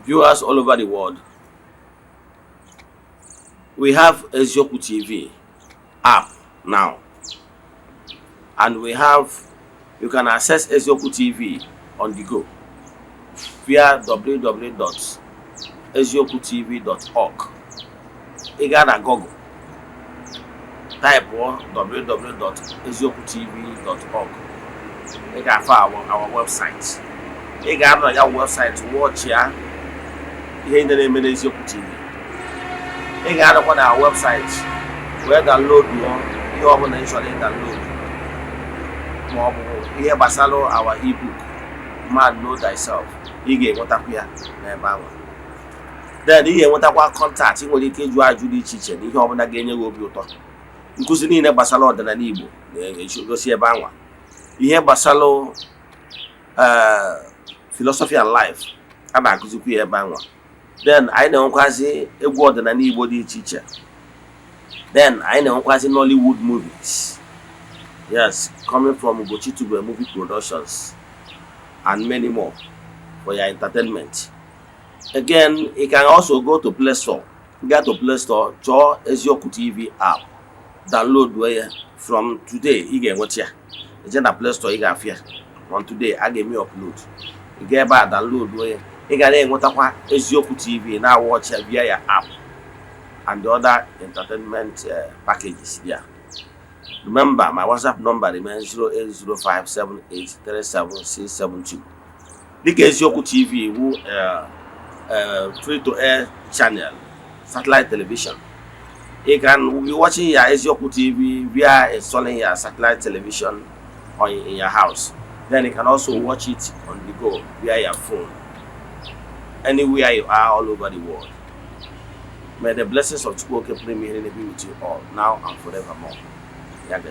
Viewers all over the world, we have Eziokwu TV app now, and you can access Eziokwu TV on the go via www.eziokwutv.org. You got a Google, type www.eziokwutv.org. You got our website. You got on your website to watch here. Here in the name of Eziokwu TV. You got on our website where download more. You have usually download more. Here basalo our ebook, Man Know Thyself. You get what up here. Then you want to contact. You will get you are Judy Chichen. You have na genye go bi uto. Nkuzi niile gbasara ọdịnala Igbo na-egosi ebe anwa. Ihe gbasara philosophy and life a na-akụzikwa ebe anwa. Then anyị na-enwekwazi egwu ọdịnala Igbo dị iche iche. Then anyị na-enwekwazi Nollywood movies. Yes, coming from Ugochi Tube Movie Productions and many more for your entertainment. Again, you can also go to Play Store. Get to Play Store, choose Eziokwu TV app. Download where from today. You get what here. It's in the Play Store. You get here. From today, I give me upload. You get back download where you get what Eziokwu TV now watch via your app and the other entertainment packages. Yeah. Remember, my WhatsApp number remains 08057837672. This is Eziokwu TV, who free-to-air channel, satellite television. You can be watching your Eziokwu TV via installing your satellite television or in your house. Then you can also watch it on the go via your phone, anywhere you are all over the world. May the blessings of Chukwu be with you all, now and forevermore. Yeah, guys.